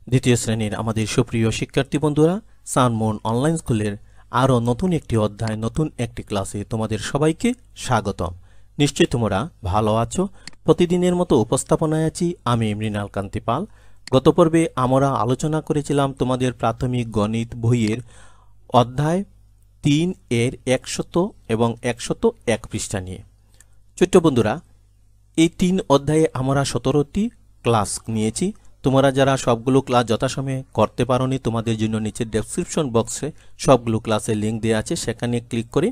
দ্বিতীয় শ্রেণীর আমাদের সুপ্রিয় শিক্ষার্থী বন্ধুরা, সানমুন অনলাইন স্কুলের আরও নতুন একটি অধ্যায়, নতুন একটি ক্লাসে তোমাদের সবাইকে স্বাগতম। নিশ্চয়ই তোমরা ভালো আছো। প্রতিদিনের মতো উপস্থাপনায় আছি আমি মৃণাল কান্তি পাল। গত পর্বে আমরা আলোচনা করেছিলাম তোমাদের প্রাথমিক গণিত বইয়ের অধ্যায় 3 এর 100 এবং 101 পৃষ্ঠা নিয়ে। ছোট্ট বন্ধুরা, এই 3 অধ্যায়ে আমরা 17টি ক্লাস নিয়েছি। তোমরা যারা সবগুলো ক্লাস যথাসময়ে করতে পারোনি, তোমাদের জন্য নিচে ডেসক্রিপশন বক্সে সবগুলো ক্লাসের লিঙ্ক দেওয়া আছে, সেখানে ক্লিক করে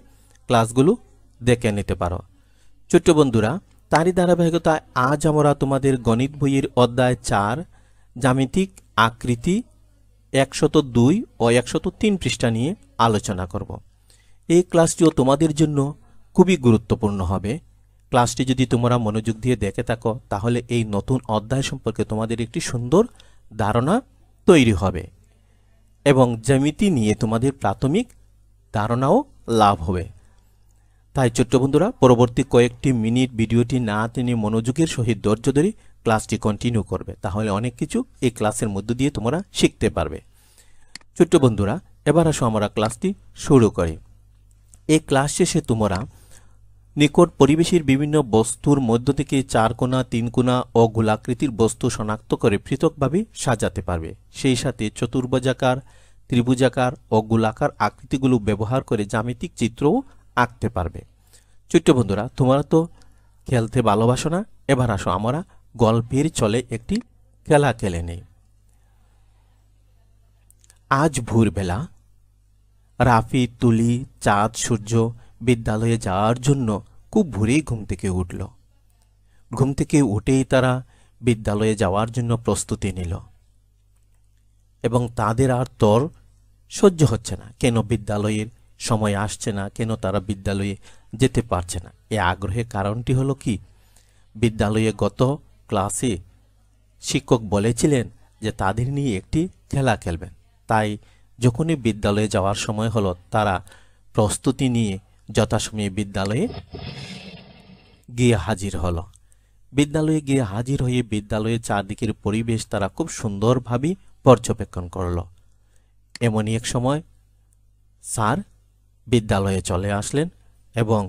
ক্লাসগুলো দেখে নিতে পারো। ছোট্ট বন্ধুরা, তারই ধারাবাহিকতায় আজ আমরা তোমাদের গণিত বইয়ের অধ্যায় 4 জ্যামিতিক আকৃতি 102 ও 103 পৃষ্ঠা নিয়ে আলোচনা করব। এই ক্লাসটিও তোমাদের জন্য খুবই গুরুত্বপূর্ণ হবে। ক্লাসটি যদি তোমরা মনোযোগ দিয়ে দেখে থাকো, তাহলে এই নতুন অধ্যায় সম্পর্কে তোমাদের একটি সুন্দর ধারণা তৈরি হবে এবং জ্যামিতি নিয়ে তোমাদের প্রাথমিক ধারণাও লাভ হবে। তাই ছোট্ট বন্ধুরা, পরবর্তী কয়েকটি মিনিট ভিডিওটি না টেনে মনোযোগের সহিত ধৈর্য ধরে ক্লাসটি কন্টিনিউ করবে, তাহলে অনেক কিছু এই ক্লাসের মধ্য দিয়ে তোমরা শিখতে পারবে। ছোট্ট বন্ধুরা, এবার আসো আমরা ক্লাসটি শুরু করি। এই ক্লাস শেষে তোমরা নিকট পরিবেশের বিভিন্ন বস্তুর মধ্য থেকে 4 কোণা, 3 কোণা ও গোলাকৃতির বস্তু শনাক্ত করে পৃথকভাবে সাজাতে পারবে। সেই সাথে চতুর্ভুজাকার, ত্রিভুজাকার ও গোলাকার আকৃতিগুলো ব্যবহার করে জ্যামিতিক চিত্রও আঁকতে পারবে। ছোট্ট বন্ধুরা, তোমরা তো খেলতে ভালোবাসো না? এবার আসো আমরা গল্পের চলে একটি খেলা খেলে নেই। আজ ভোরবেলা রাফি, তুলি, চাঁদ, সূর্য বিদ্যালয়ে যাওয়ার জন্য খুব ভোরেই ঘুম থেকে উঠল। ঘুম থেকে উঠেই তারা বিদ্যালয়ে যাওয়ার জন্য প্রস্তুতি নিল এবং তাদের আর তর সহ্য হচ্ছে না। কেন বিদ্যালয়ের সময় আসছে না, কেন তারা বিদ্যালয়ে যেতে পারছে না? এই আগ্রহের কারণটি হলো কি, বিদ্যালয়ে গত ক্লাসে শিক্ষক বলেছিলেন যে তাদের নিয়ে একটি খেলা খেলবেন। তাই যখনই বিদ্যালয়ে যাওয়ার সময় হলো, তারা প্রস্তুতি নিয়ে যথাসময়ে বিদ্যালয়ে গিয়ে হাজির হলো। বিদ্যালয়ে গিয়ে হাজির হয়ে বিদ্যালয়ের চারদিকের পরিবেশ তারা খুব সুন্দরভাবে পর্যবেক্ষণ করল। এমনই এক সময় স্যার বিদ্যালয়ে চলে আসলেন এবং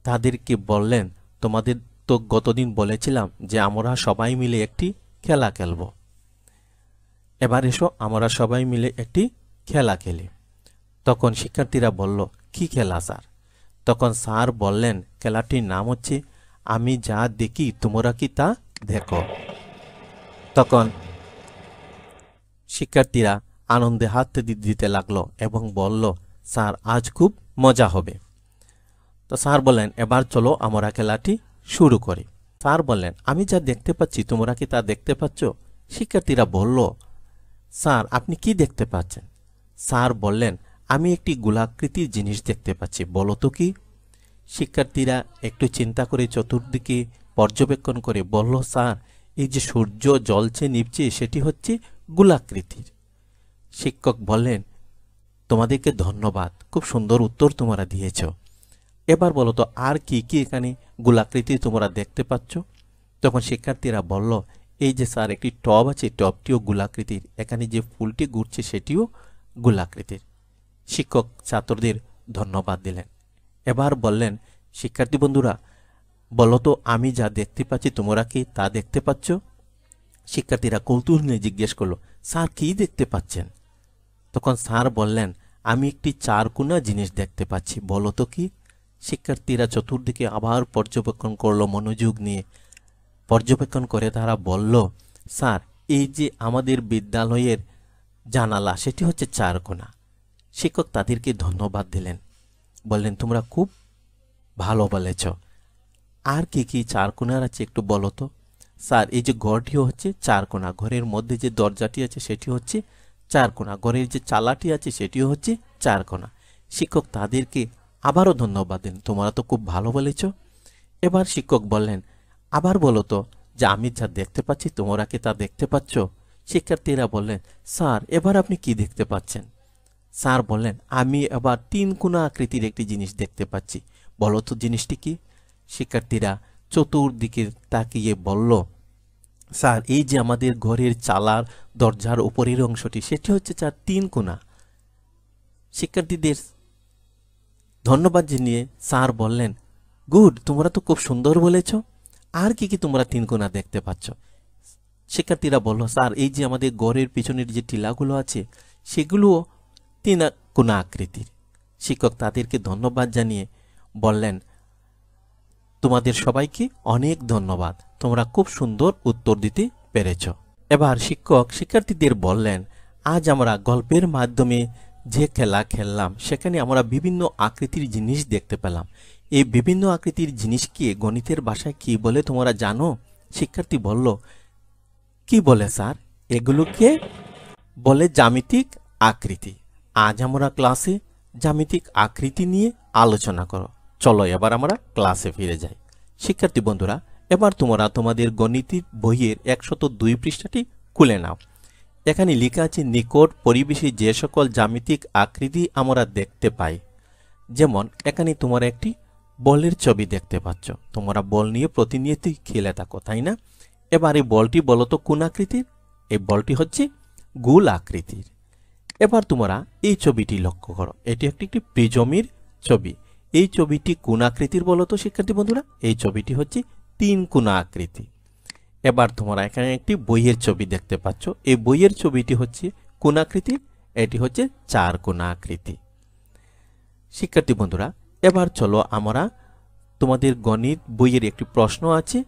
তাদেরকে বললেন, তোমাদের তো গতদিন বলেছিলাম যে আমরা সবাই মিলে একটি খেলা খেলব। এবার এসো আমরা সবাই মিলে একটি খেলা খেলি। তখন শিক্ষার্থীরা বলল, কি খেলা স্যার? তখন স্যার বললেন, খেলাটির নাম হচ্ছে আমি যা দেখি তোমরা কি তা দেখো। তখন শিক্ষার্থীরা আনন্দে হাত দিতে লাগলো এবং বলল, স্যার আজ খুব মজা হবে। তো স্যার বললেন, এবার চলো আমরা খেলাটি শুরু করি। স্যার বললেন, আমি যা দেখতে পাচ্ছি তোমরা কি তা দেখতে পাচ্ছ? শিক্ষার্থীরা বলল, স্যার আপনি কি দেখতে পাচ্ছেন? স্যার বললেন, আমি একটি গোলাকৃতির জিনিস দেখতে পাচ্ছি, বলো তো কি? শিক্ষার্থীরা একটু চিন্তা করে চতুর্দিকে পর্যবেক্ষণ করে বলল, স্যার এই যে সূর্য জ্বলছে নিভছে সেটি হচ্ছে গোলাকৃতির। শিক্ষক বললেন, তোমাদেরকে ধন্যবাদ, খুব সুন্দর উত্তর তোমরা দিয়েছ। এবার বলো তো আর কি কি এখানে গোলাকৃতি তোমরা দেখতে পাচ্ছ? তখন শিক্ষার্থীরা বলল, এই যে স্যার একটি টব আছে, টবটিও গোলাকৃতির, এখানে যে ফুলটি ঘুরছে সেটিও গোলাকৃতির। শিক্ষক ছাত্রদের ধন্যবাদ দিলেন। এবার বললেন, শিক্ষার্থী বন্ধুরা বলো তো আমি যা দেখতে পাচ্ছি তোমরা কি তা দেখতে পাচ্ছ? শিক্ষার্থীরা কৌতূহল নিয়ে জিজ্ঞেস করলো, স্যার কি দেখতে পাচ্ছেন? তখন স্যার বললেন, আমি একটি 4 কোণা জিনিস দেখতে পাচ্ছি, বলো তো কি? শিক্ষার্থীরা চতুর্দিকে আবার পর্যবেক্ষণ করলো মনোযোগ নিয়ে। পর্যবেক্ষণ করে তারা বলল, স্যার এই যে আমাদের বিদ্যালয়ের জানালা সেটি হচ্ছে 4 কোণা। শিক্ষক তাদেরকে ধন্যবাদ দিলেন, বললেন, তোমরা খুব ভালো বলেছ। আর কি কি 4 কোণার আছে একটু বলো তো? স্যার এই যে ঘরটিও হচ্ছে 4 কোণা, ঘরের মধ্যে যে দরজাটি আছে সেটি হচ্ছে 4 কোণা, ঘরের যে চালাটি আছে সেটিও হচ্ছে 4 কোণা। শিক্ষক তাদেরকে আবারও ধন্যবাদ দিন, তোমরা তো খুব ভালো বলেছ। এবার শিক্ষক বললেন, আবার বলো তো যে আমি যা দেখতে পাচ্ছি তোমরা কি তা দেখতে পাচ্ছ? শিক্ষার্থীরা বললেন, স্যার এবার আপনি কি দেখতে পাচ্ছেন? স্যার বললেন, আমি আবার 3 কোণা আকৃতির একটি জিনিস দেখতে পাচ্ছি, বলো তো জিনিসটি কি? শিক্ষার্থীরা চতুর্দিকে তাকিয়ে বলল, স্যার এই যে আমাদের ঘরের চালার দরজার উপরের অংশটি সেটি হচ্ছে স্যার 3 কোণা। শিক্ষার্থীদের ধন্যবাদ জানিয়ে স্যার বললেন, গুড, তোমরা তো খুব সুন্দর বলেছ। আর কি কি তোমরা 3 কোণা দেখতে পাচ্ছ? শিক্ষার্থীরা বলল, স্যার এই যে আমাদের ঘরের পিছনের যে টিলাগুলো আছে সেগুলোও 3 কোণা আকৃতির। শিক্ষক তাদেরকে ধন্যবাদ জানিয়ে বললেন, তোমাদের সবাইকে অনেক ধন্যবাদ, তোমরা খুব সুন্দর উত্তর দিতে পেরেছ। এবার শিক্ষক শিক্ষার্থীদের বললেন, আজ আমরা গল্পের মাধ্যমে যে খেলা খেললাম সেখানে আমরা বিভিন্ন আকৃতির জিনিস দেখতে পেলাম। এই বিভিন্ন আকৃতির জিনিসকে গণিতের ভাষায় কি বলে তোমরা জানো? শিক্ষার্থী বলল, কি বলে স্যার? এগুলোকে বলে জ্যামিতিক আকৃতি। আজ আমরা ক্লাসে জ্যামিতিক আকৃতি নিয়ে আলোচনা করো। চলো এবার আমরা ক্লাসে ফিরে যাই। শিক্ষার্থী বন্ধুরা, এবার তোমরা তোমাদের গণিতের বইয়ের 102 পৃষ্ঠাটি খুলে নাও। এখানে লেখা আছে, নিকট পরিবেশে যে সকল জ্যামিতিক আকৃতি আমরা দেখতে পাই। যেমন এখানে তোমরা একটি বলের ছবি দেখতে পাচ্ছ। তোমরা বল নিয়ে প্রতিনিয়তই খেলে থাকো, তাই না? এবার এই বলটি বলো তো কোন আকৃতির? এই বলটি হচ্ছে গোল আকৃতির। এবার তোমরা এই ছবিটি লক্ষ্য করো, এটি একটি প্রিজমের ছবি। এই ছবিটি কোন আকৃতির বলো তো শিক্ষার্থী বন্ধুরা? এই ছবিটি হচ্ছে 3 কোণা আকৃতি। এবার তোমরা এখানে একটি বইয়ের ছবি দেখতে পাচ্ছ। এই বইয়ের ছবিটি হচ্ছে কোন আকৃতির? এটি হচ্ছে 4 কোণা আকৃতি। শিক্ষার্থী বন্ধুরা, এবার চলো আমরা তোমাদের গণিত বইয়ের একটি প্রশ্ন আছে,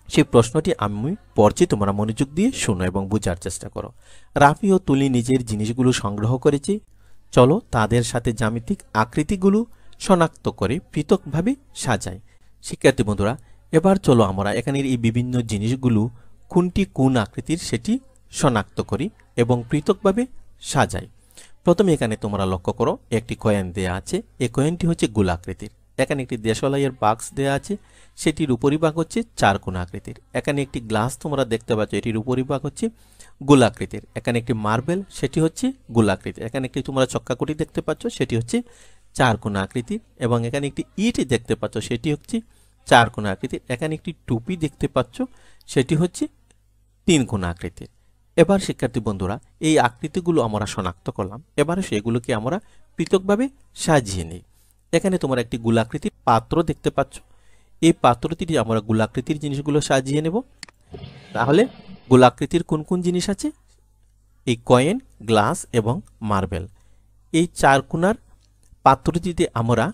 সেই প্রশ্নটি আমি পড়ছি, তোমরা মনোযোগ দিয়ে শোনো এবং বোঝার চেষ্টা করো। রাফি ও তুলি নিজের জিনিসগুলো সংগ্রহ করেছে, চলো তাদের সাথে জ্যামিতিক আকৃতিগুলো শনাক্ত করে পৃথকভাবে সাজাই। শিক্ষার্থী বন্ধুরা, এবার চলো আমরা এখানের এই বিভিন্ন জিনিসগুলো কোনটি কোন আকৃতির সেটি শনাক্ত করি এবং পৃথকভাবে সাজাই। প্রথমে এখানে তোমরা লক্ষ্য করো, একটি কয়েন দেয়া আছে। এই কয়েনটি হচ্ছে গোলাকৃতির। এখানে একটি দেশলাইয়ের বাক্স দেয়া আছে, সেটির উপরিভাগ হচ্ছে 4 কোণা আকৃতির। এখানে একটি গ্লাস তোমরা দেখতে পাচ্ছ, এটির উপরিভাগ হচ্ছে গোলাকৃতির। এখানে একটি মার্বেল, সেটি হচ্ছে গোলাকৃতির। এখানে একটি তোমরা চক্কাকুটি দেখতে পাচ্ছ, সেটি হচ্ছে 4 কোণা আকৃতির। এবং এখানে একটি ইট দেখতে পাচ্ছ, সেটি হচ্ছে 4 কোণা আকৃতির। এখানে একটি টুপি দেখতে পাচ্ছ, সেটি হচ্ছে 3 কোণা আকৃতির। এবার শিক্ষার্থী বন্ধুরা, এই আকৃতিগুলো আমরা শনাক্ত করলাম, এবারে সেগুলোকে আমরা পৃথকভাবে সাজিয়ে নিই। এখানে তোমরা একটি গোলাকৃতির পাত্র দেখতে পাচ্ছ। এই পাত্রটি আমরা গোলাকৃতির জিনিসগুলো সাজিয়ে নেব। তাহলে গোলাকৃতির কোন কোন জিনিস আছে? এই কয়েন, গ্লাস এবং মার্বেল। এই 4 কোণার পাত্রটিতে আমরা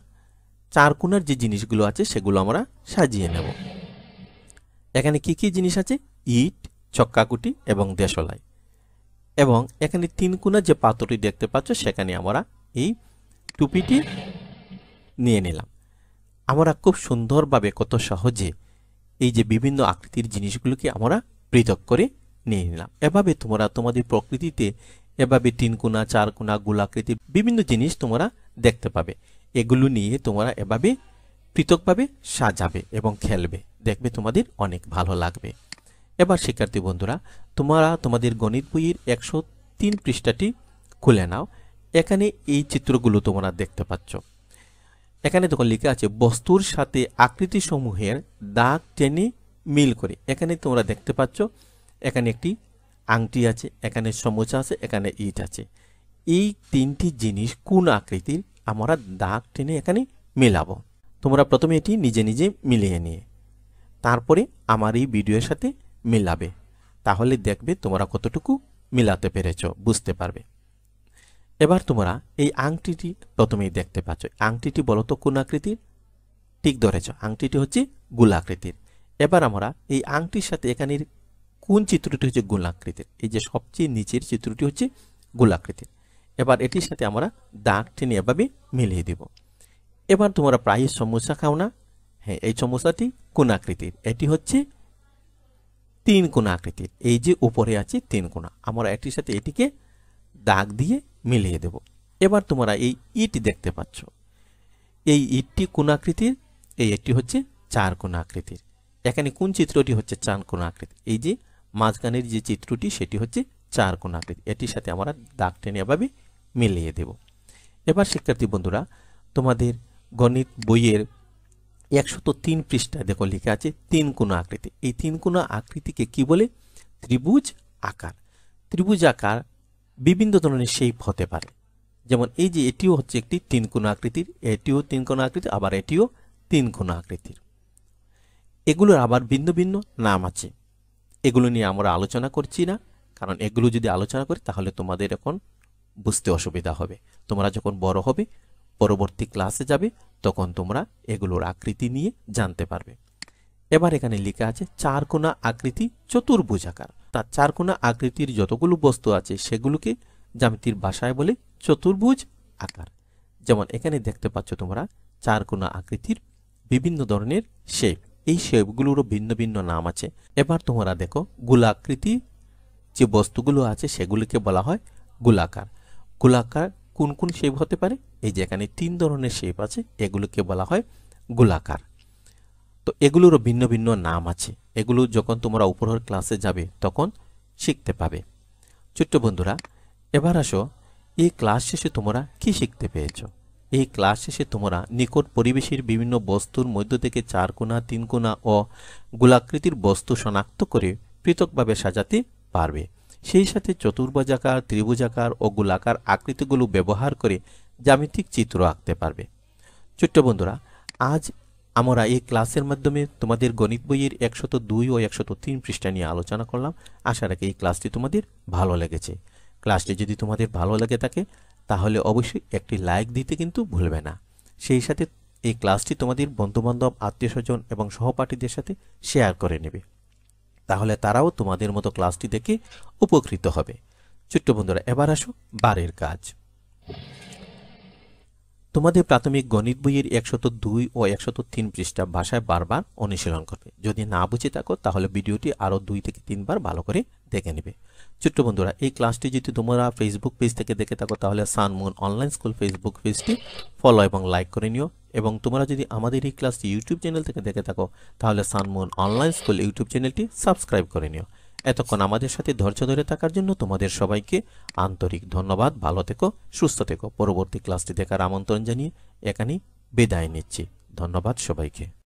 4 কোণার যে জিনিসগুলো আছে সেগুলো আমরা সাজিয়ে নেব। এখানে কি কি জিনিস আছে? ইট, চক্কাকুটি এবং দেশলাই। এবং এখানে 3 কোণার যে পাত্রটি দেখতে পাচ্ছ সেখানে আমরা এই টুপিটি নিয়ে নিলাম। আমরা খুব সুন্দরভাবে, কত সহজে এই যে বিভিন্ন আকৃতির জিনিসগুলোকে আমরা পৃথক করে নিয়ে নিলাম। এভাবে তোমরা তোমাদের প্রকৃতিতে এভাবে 3 কোণা, 4 কোণা, গোলাকৃতির বিভিন্ন জিনিস তোমরা দেখতে পাবে। এগুলো নিয়ে তোমরা এভাবে পৃথকভাবে সাজাবে এবং খেলবে, দেখবে তোমাদের অনেক ভালো লাগবে। এবার শিক্ষার্থী বন্ধুরা, তোমরা তোমাদের গণিত বইয়ের 103 পৃষ্ঠাটি খুলে নাও। এখানে এই চিত্রগুলো তোমরা দেখতে পাচ্ছ। এখানে তখন লেখা আছে, বস্তুর সাথে আকৃতি সমূহের দাগ টেনে মিল করে। এখানে তোমরা দেখতে পাচ্ছ, এখানে একটি আংটি আছে, এখানে সমোচা আছে, এখানে ইট আছে। এই 3টি জিনিস কোন আকৃতির আমরা দাগ টেনে এখানে মেলাবো। তোমরা প্রথমে এটি নিজে নিজে মিলিয়ে নিয়ে তারপরে আমার এই ভিডিওর সাথে মিলাবে, তাহলে দেখবে তোমরা কতটুকু মিলাতে পেরেছ, বুঝতে পারবে। এবার তোমরা এই আংটিটি প্রথমেই দেখতে পাচ্ছ। আংটিটি বলো তো কোন আকৃতির? ঠিক ধরেছ, আংটিটি হচ্ছে গোলাকৃতির। এবার আমরা এই আংটির সাথে এখানের কোন চিত্রটি হচ্ছে গোলাকৃতির? এই যে সবচেয়ে নিচের চিত্রটি হচ্ছে গোলাকৃতির। এবার এটির সাথে আমরা দাগ টেনে এভাবে মিলিয়ে দেব। এবার তোমরা প্রায় সমোসা খাও না? হ্যাঁ, এই সমোসাটি কোন আকৃতির? এটি হচ্ছে 3 কোণা আকৃতির। এই যে উপরে আছে 3 কোণা, আমরা এটির সাথে এটিকে দাগ দিয়ে মিলিয়ে দেব। এবার তোমরা এই ইট দেখতে পাচ্ছ। এই ইটটি কোন আকৃতির? এই ইটটি হচ্ছে 4 কোণা আকৃতির। এখানে কোন চিত্রটি হচ্ছে 4 কোণা আকৃতির? এই যে মাঝখানের যে চিত্রটি সেটি হচ্ছে 4 কোণা আকৃতির। এটির সাথে আমরা দাগ টেনে এভাবে মিলিয়ে দেব। এবার শিক্ষার্থী বন্ধুরা, তোমাদের গণিত বইয়ের 103 পৃষ্ঠায় দেখো লেখা আছে তিন কোণা আকৃতি। এই তিন কোণা আকৃতিকে কি বলে? ত্রিভুজ আকার। ত্রিভুজ আকার বিভিন্ন ধরনের শেপ হতে পারে। যেমন এই যে এটিও হচ্ছে একটি তিন কোণা আকৃতির, এটিও তিন কোণা আকৃতি, আবার এটিও তিন কোণা আকৃতির। এগুলোর আবার ভিন্ন ভিন্ন নাম আছে। এগুলো নিয়ে আমরা আলোচনা করছি না, কারণ এগুলো যদি আলোচনা করি তাহলে তোমাদের এখন বুঝতে অসুবিধা হবে। তোমরা যখন বড় হবে, পরবর্তী ক্লাসে যাবে, তখন তোমরা এগুলোর আকৃতি নিয়ে জানতে পারবে। এবার এখানে লেখা আছে চার কোণা আকৃতি চতুর্ভুজ আকার। তার চার কোণা আকৃতির যতগুলো বস্তু আছে সেগুলোকে জ্যামিতির ভাষায় বলে চতুর্ভুজ আকার। যেমন এখানে দেখতে পাচ্ছ তোমরা চার কোণা আকৃতির বিভিন্ন ধরনের শেপ। এই শেপগুলোরও ভিন্ন ভিন্ন নাম আছে। এবার তোমরা দেখো গোলাকৃতি যে বস্তুগুলো আছে সেগুলিকে বলা হয় গোলাকার। গোলাকার কোন কোন শেপ হতে পারে? এই যে এখানে তিন ধরনের শেপ আছে, এগুলোকে বলা হয় গোলাকার। তো এগুলোরও ভিন্ন ভিন্ন নাম আছে। এগুলো যখন তোমরা উপরের ক্লাসে যাবে তখন শিখতে পাবে। ছোট্ট বন্ধুরা, এবার আসো এই ক্লাস শেষে তোমরা কি শিখতে পেয়েছো? এই ক্লাস শেষে তোমরা নিকট পরিবেশের বিভিন্ন বস্তুর মধ্য থেকে চার কোণা, তিন কোণা ও গোলাকৃতির বস্তু শনাক্ত করে পৃথকভাবে সাজাতে পারবে। সেই সাথে চতুর্ভুজাকার, ত্রিভুজাকার ও গোলাকার আকৃতিগুলো ব্যবহার করে জ্যামিতিক চিত্র আঁকতে পারবে। ছোট্ট বন্ধুরা, আজ আমরা এই ক্লাসের মাধ্যমে তোমাদের গণিত বইয়ের 102 ও 103 পৃষ্ঠা নিয়ে আলোচনা করলাম। আশা রাখি এই ক্লাসটি তোমাদের ভালো লেগেছে। ক্লাসটি যদি তোমাদের ভালো লেগে থাকে তাহলে অবশ্যই একটি লাইক দিতে কিন্তু ভুলবে না। সেই সাথে এই ক্লাসটি তোমাদের বন্ধুবান্ধব, আত্মীয়স্বজন এবং সহপাঠীদের সাথে শেয়ার করে নেবে, তাহলে তারাও তোমাদের মতো ক্লাসটি দেখে উপকৃত হবে। ছোট্ট বন্ধুরা, এবার আসো বারের কাজ। তোমাদের প্রাথমিক গণিত বইয়ের 102 ও 103 পৃষ্ঠা ভাষায় বারবার অনুশীলন করবে। যদি না বুঝে থাকো তাহলে ভিডিওটি আরও 2 থেকে 3 বার ভালো করে দেখে নেবে। ছোট্ট বন্ধুরা, এই ক্লাসটি যদি তোমরা ফেসবুক পেজ থেকে দেখে থাকো তাহলে সানমুন অনলাইন স্কুল ফেসবুক পেজটি ফলো এবং লাইক করে নিও। এবং তোমরা যদি আমাদের এই ক্লাসটি ইউটিউব চ্যানেল থেকে দেখে থাকো তাহলে সানমুন অনলাইন স্কুল ইউটিউব চ্যানেলটি সাবস্ক্রাইব করে নিও। এতক্ষণ আমাদের সাথে ধৈর্য ধরে থাকার জন্য তোমাদের সবাইকে আন্তরিক ধন্যবাদ। ভালো থেকো, সুস্থ থেকো। পরবর্তী ক্লাসটি দেখার আমন্ত্রণ জানিয়ে এখানেই বিদায় নিচ্ছি। ধন্যবাদ সবাইকে।